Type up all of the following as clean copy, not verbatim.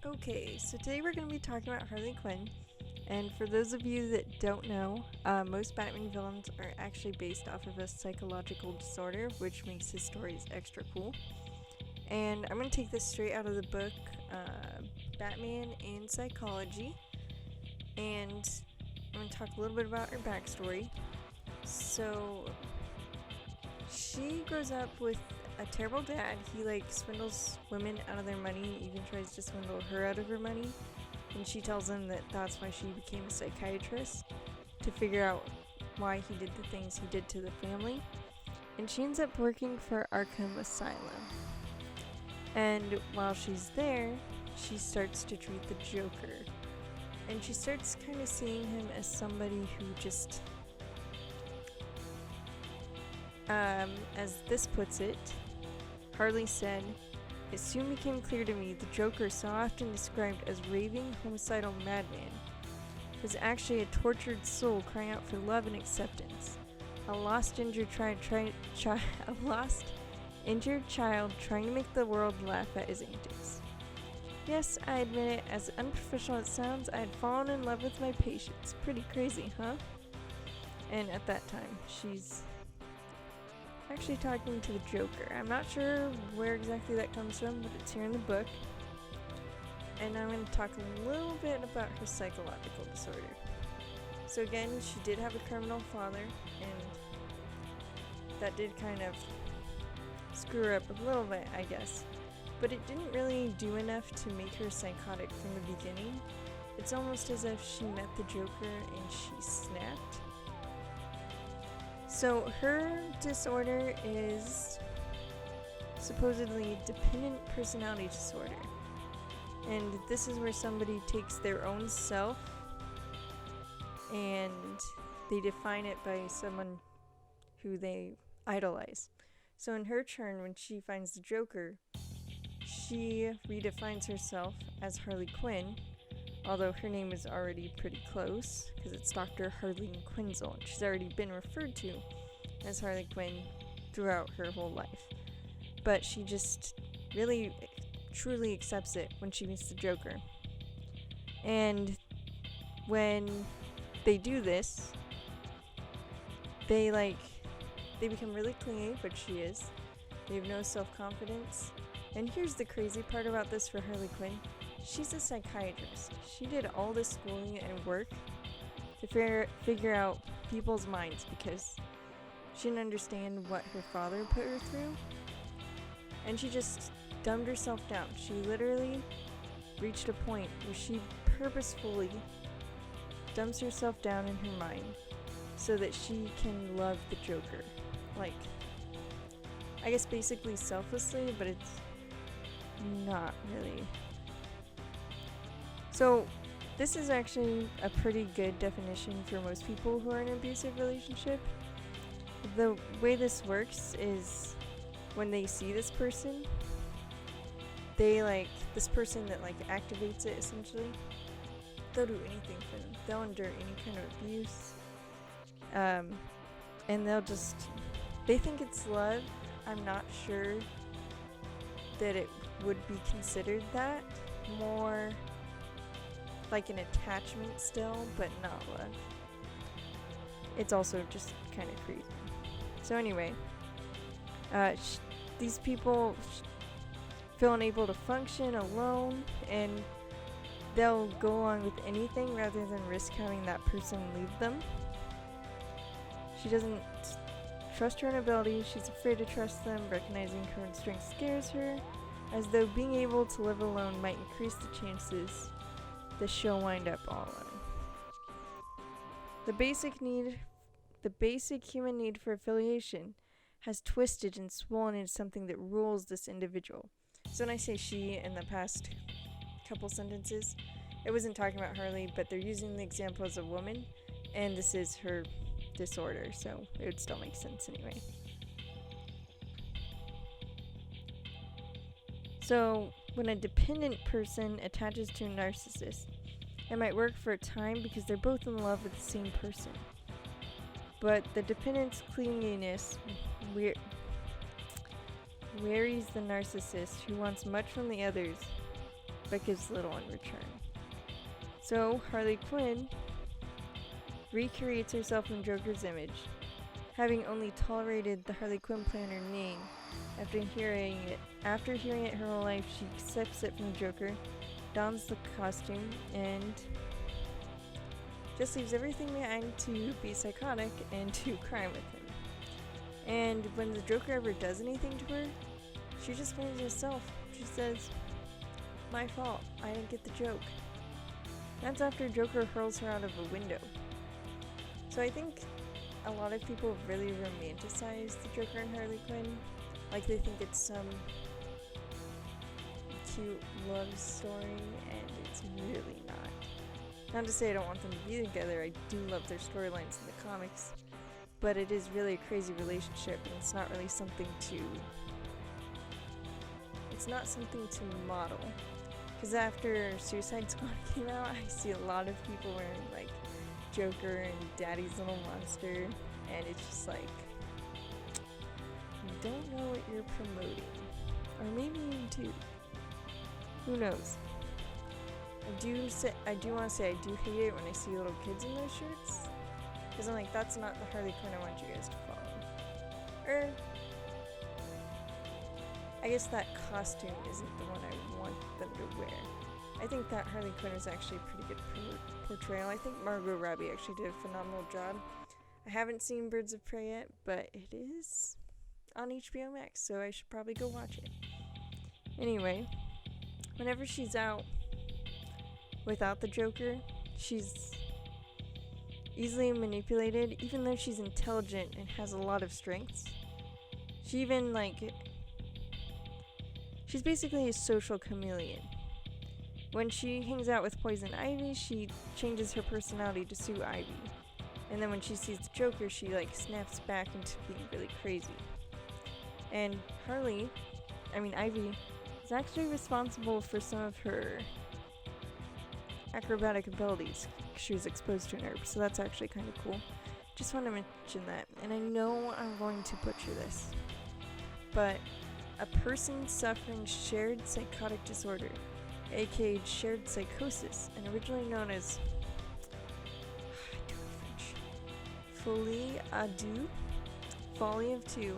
Okay, so today we're going to be talking about Harley Quinn. And for those of you that don't know, most Batman villains are actually based off of a psychological disorder, which makes his stories extra cool. And I'm going to take this straight out of the book, Batman and Psychology. And I'm going to talk a little bit about her backstory. So, she grows up with a terrible dad. He swindles women out of their money, even tries to swindle her out of her money. And she tells him that that's why she became a psychiatrist, to figure out why he did the things he did to the family. And she ends up working for Arkham Asylum. And while she's there, she starts to treat the Joker. And she starts kind of seeing him as somebody who just, as this puts it, Harley said, "It soon became clear to me the Joker, so often described as raving homicidal madman, was actually a tortured soul crying out for love and acceptance. A lost injured child trying to make the world laugh at his antics. Yes, I admit it, as unprofessional as it sounds, I had fallen in love with my patients. Pretty crazy, huh?" And at that time, she's actually talking to the Joker. I'm not sure where exactly that comes from, but it's here in the book. And I'm going to talk a little bit about her psychological disorder. So again, she did have a criminal father, and that did kind of screw her up a little bit, I guess. But it didn't really do enough to make her psychotic from the beginning. It's almost as if she met the Joker and she snapped. So her disorder is supposedly dependent personality disorder. And this is where somebody takes their own self and they define it by someone who they idolize. So in her turn, when she finds the Joker, she redefines herself as Harley Quinn, although her name is already pretty close because it's Dr. Harley Quinzel. She's already been referred to as Harley Quinn throughout her whole life. But she just really truly accepts it when she meets the Joker. And when they do this, they become really clingy, which she is. They have no self-confidence. And here's the crazy part about this for Harley Quinn. She's a psychiatrist. She did all this schooling and work to figure out people's minds because she didn't understand what her father put her through. And she just dumbed herself down. She literally reached a point where she purposefully dumps herself down in her mind so that she can love the Joker. I guess basically selflessly, but it's not really. So this is actually a pretty good definition for most people who are in an abusive relationship. The way this works is when they see this person, they this person that activates it essentially, they'll do anything for them. They'll endure any kind of abuse. And they think it's love. I'm not sure that it would be considered that. More like an attachment still, but not love. It's also just kind of creepy. So anyway, these people feel unable to function alone, and they'll go along with anything rather than risk having that person leave them. She doesn't trust her own abilities. She's afraid to trust them. Recognizing her own strength scares her, as though being able to live alone might increase the chances that she'll wind up all alone. The basic human need for affiliation has twisted and swollen into something that rules this individual. So when I say she in the past couple sentences, it wasn't talking about Harley, but they're using the example as a woman, and this is her disorder, so it would still make sense anyway. So when a dependent person attaches to a narcissist, it might work for a time because they're both in love with the same person. But the dependent's clinginess wearies the narcissist, who wants much from the others but gives little in return. So Harley Quinn recreates herself in Joker's image, having only tolerated the Harley Quinn planner name. After hearing it her whole life, she accepts it from the Joker, dons the costume, and just leaves everything behind to be psychotic and to crime with him. And when the Joker ever does anything to her, she just blames herself. She says, "My fault, I didn't get the joke." That's after Joker hurls her out of a window. So I think a lot of people really romanticize the Joker and Harley Quinn. Like they think it's some cute love story, and it's really not. Not to say I don't want them to be together, I do love their storylines in the comics, but it is really a crazy relationship, and it's not really something to model. Because after Suicide Squad came out, I see a lot of people wearing like Joker and Daddy's Little Monster, and it's just like, you don't know what you're promoting. Or maybe you do. Who knows? I do want to say I do hate it when I see little kids in those shirts, because I'm like, that's not the Harley Quinn I want you guys to follow. Or I guess that costume isn't the one I want them to wear. I think that Harley Quinn is actually a pretty good portrayal. I think Margot Robbie actually did a phenomenal job. I haven't seen Birds of Prey yet, but it is on HBO Max, so I should probably go watch it. Anyway, whenever she's out without the Joker, she's easily manipulated, even though she's intelligent and has a lot of strengths. She's basically a social chameleon. When she hangs out with Poison Ivy, she changes her personality to Sue Ivy. And then when she sees the Joker, she snaps back into being really crazy. And Ivy is actually responsible for some of her acrobatic abilities she was exposed to in her, so that's actually kind of cool. Just want to mention that. And I know I'm going to butcher this, but a person suffering shared psychotic disorder, aka shared psychosis, and originally known as folly of two,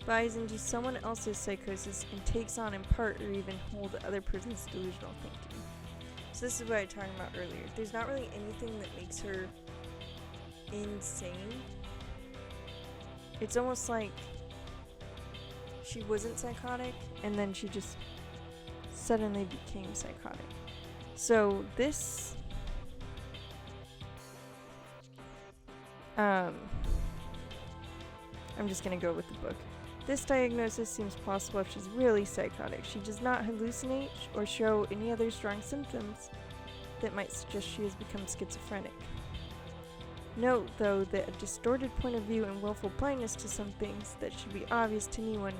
buys into someone else's psychosis and takes on in part or even whole the other person's delusional thinking. So this is what I was talking about earlier. There's not really anything that makes her insane. It's almost like she wasn't psychotic and then she just suddenly became psychotic. So this I'm just gonna go with the book. This diagnosis seems plausible if she's really psychotic. She does not hallucinate or show any other strong symptoms that might suggest she has become schizophrenic. Note, though, that a distorted point of view and willful blindness to some things that should be obvious to anyone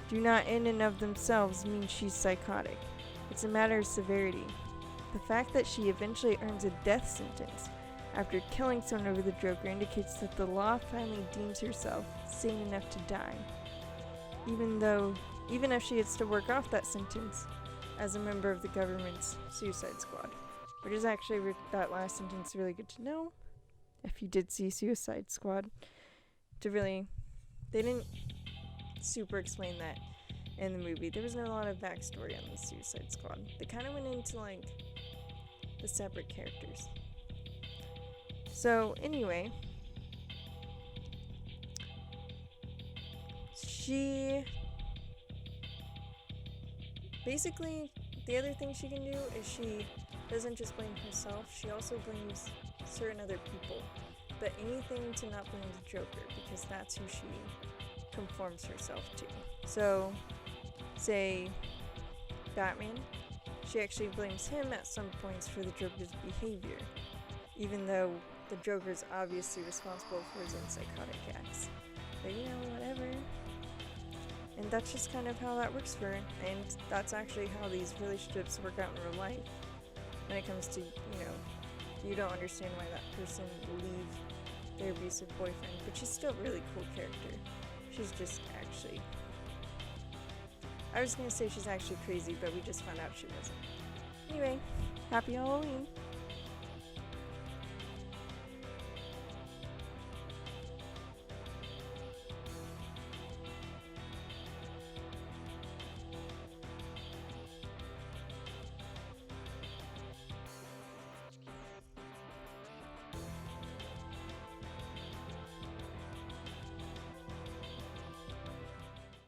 do not in and of themselves mean she's psychotic. It's a matter of severity. The fact that she eventually earns a death sentence after killing someone over the Joker indicates that the law finally deems herself sane enough to die, even if she gets to work off that sentence as a member of the government's Suicide Squad. Which is actually, that last sentence, really good to know, if you did see Suicide Squad. They didn't super explain that in the movie. There was not a lot of backstory on the Suicide Squad. They kind of went into, the separate characters. So, anyway, basically, the other thing she can do is she doesn't just blame herself, she also blames certain other people. But anything to not blame the Joker, because that's who she conforms herself to. So, say Batman, she actually blames him at some points for the Joker's behavior, even though the Joker's obviously responsible for his own psychotic acts. But whatever. And that's just kind of how that works for her. And that's actually how these relationships work out in real life. When it comes to, you don't understand why that person will leave their abusive boyfriend. But she's still a really cool character. She's just actually, I was gonna say she's actually crazy, but we just found out she wasn't. Anyway, happy Halloween.